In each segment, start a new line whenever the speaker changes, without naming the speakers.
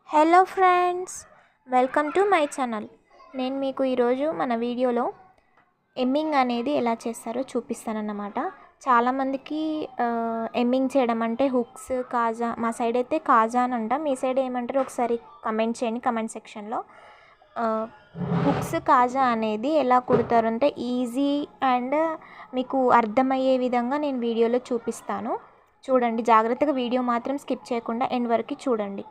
Hello friends, welcome to my channel. నేను మీకు ఈరోజు మన వీడియోలో ఎమ్మింగ్ అనేది ఎలా చేస్తారో చూపిస్తానన్నమాట. చాలామందికి ఎమ్మింగ్ చేయడం అంటే హుక్స్, కాజా, మా సైడ్ అయితే కాజా అని అంటాం, మీ సైడ్ ఏమంటారో ఒకసారి కమెంట్ చేయండి కమెంట్ సెక్షన్లో. హుక్స్, కాజా అనేది ఎలా కుడతారు అంటే ఈజీ అండ్ మీకు అర్థమయ్యే విధంగా నేను వీడియోలో చూపిస్తాను. చూడండి జాగ్రత్తగా, వీడియో మాత్రం స్కిప్ చేయకుండా ఎండ్ వరకు చూడండి.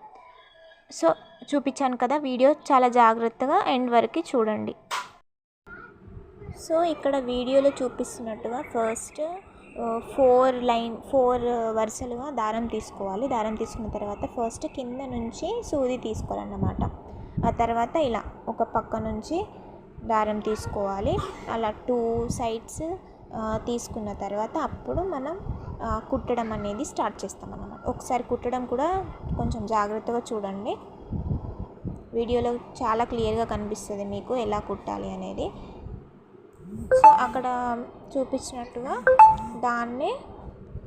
సో చూపించాను కదా, వీడియో చాలా జాగ్రత్తగా ఎండ్ వరకు చూడండి. సో ఇక్కడ వీడియోలో చూపిస్తున్నట్టుగా ఫస్ట్ 4 వరుసలుగా దారం తీసుకోవాలి. దారం తీసుకున్న తర్వాత ఫస్ట్ కింద నుంచి సూది తీసుకోవాలన్నమాట. ఆ తర్వాత ఇలా ఒక పక్క నుంచి దారం తీసుకోవాలి. అలా 2 సైడ్స్ తీసుకున్న తర్వాత అప్పుడు మనం కుట్టడం అనేది స్టార్ట్ చేస్తామన్నమాట. ఒకసారి కుట్టడం కూడా కొంచెం జాగ్రత్తగా చూడండి, వీడియోలో చాలా క్లియర్గా కనిపిస్తుంది మీకు ఎలా కుట్టాలి అనేది. సో అక్కడ చూపించినట్టుగా దాన్ని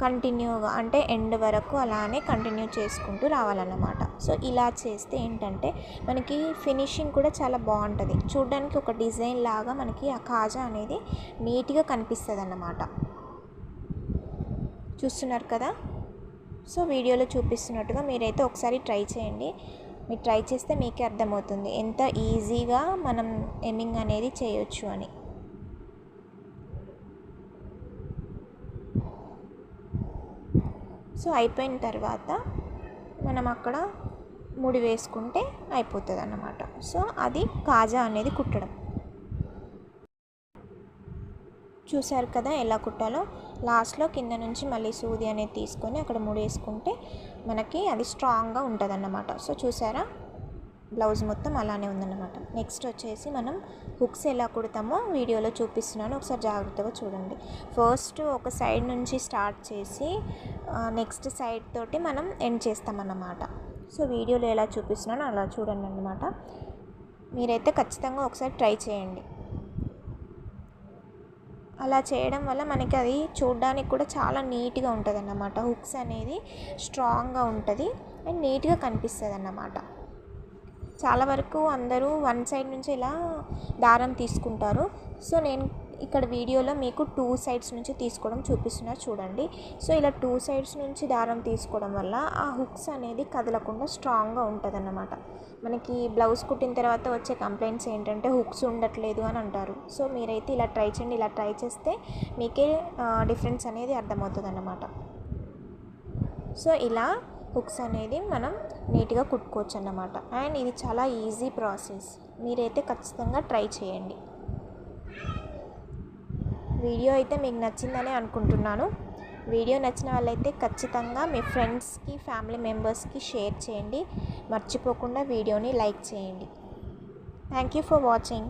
కంటిన్యూగా అంటే ఎండ్ వరకు అలానే కంటిన్యూ చేసుకుంటూ రావాలన్నమాట. సో ఇలా చేస్తే ఏంటంటే మనకి ఫినిషింగ్ కూడా చాలా బాగుంటుంది, చూడడానికి ఒక డిజైన్ లాగా మనకి ఆ కాజా అనేది నీట్గా కనిపిస్తుంది అన్నమాట. చూస్తున్నారు కదా, సో వీడియోలో చూపిస్తున్నట్టుగా మీరైతే ఒకసారి ట్రై చేయండి. మీరు ట్రై చేస్తే మీకే అర్థమవుతుంది ఎంత ఈజీగా మనం ఎమ్మింగ్ అనేది చేయొచ్చు అని. సో అయిపోయిన తర్వాత మనం అక్కడ ముడి వేసుకుంటే అయిపోతుంది అన్నమాట. సో అది కాజా అనేది కుట్టడం. చూసారు కదా ఎలా కుట్టాలో. లాస్ట్లో కింద నుంచి మళ్ళీ సూది అనేది తీసుకొని అక్కడ ముడి వేసుకుంటే మనకి అది స్ట్రాంగ్గా ఉంటుంది అన్నమాట. సో చూసారా, బ్లౌజ్ మొత్తం అలానే ఉందన్నమాట. నెక్స్ట్ వచ్చేసి మనం హుక్స్ ఎలా కుడతామో వీడియోలో చూపిస్తున్నాను, ఒకసారి జాగ్రత్తగా చూడండి. ఫస్ట్ ఒక సైడ్ నుంచి స్టార్ట్ చేసి నెక్స్ట్ సైడ్ తోటి మనం ఎండ్ చేస్తామన్నమాట. సో వీడియోలో ఎలా చూపిస్తున్నానో అలా చూడండి అన్నమాట. మీరైతే ఖచ్చితంగా ఒకసారి ట్రై చేయండి. అలా చేయడం వల్ల మనకి అది చూడడానికి కూడా చాలా నీట్గా ఉంటుంది అన్నమాట. హుక్స్ అనేది స్ట్రాంగ్గా ఉంటుంది అండ్ నీట్గా కనిపిస్తుంది అన్నమాట. చాలా వరకు అందరూ 1 సైడ్ నుంచి ఇలా దారం తీసుకుంటారు. సో నేను ఇక్కడ వీడియోలో మీకు 2 సైడ్స్ నుంచి తీసుకోవడం చూపిస్తున్నా చూడండి. సో ఇలా 2 సైడ్స్ నుంచి దారం తీసుకోవడం వల్ల ఆ హుక్స్ అనేది కదలకుండా స్ట్రాంగ్గా ఉంటుంది అన్నమాట. మనకి బ్లౌజ్ కుట్టిన తర్వాత వచ్చే కంప్లైంట్స్ ఏంటంటే హుక్స్ ఉండట్లేదు అని అంటారు. సో మీరైతే ఇలా ట్రై చేయండి, ఇలా ట్రై చేస్తే మీకే డిఫరెన్స్ అనేది అర్థమవుతుంది అన్నమాట. సో ఇలా హుక్స్ అనేది మనం నీట్గా కుట్టుకోవచ్చు అన్నమాట. అండ్ ఇది చాలా ఈజీ ప్రాసెస్, మీరైతే ఖచ్చితంగా ట్రై చేయండి. వీడియో అయితే మీకు నచ్చిందని అనుకుంటున్నాను. వీడియో నచ్చిన వాళ్ళైతే ఖచ్చితంగా మీ ఫ్రెండ్స్కి, ఫ్యామిలీ మెంబర్స్కి షేర్ చేయండి. మర్చిపోకుండా వీడియోని లైక్ చేయండి. Thank you for watching.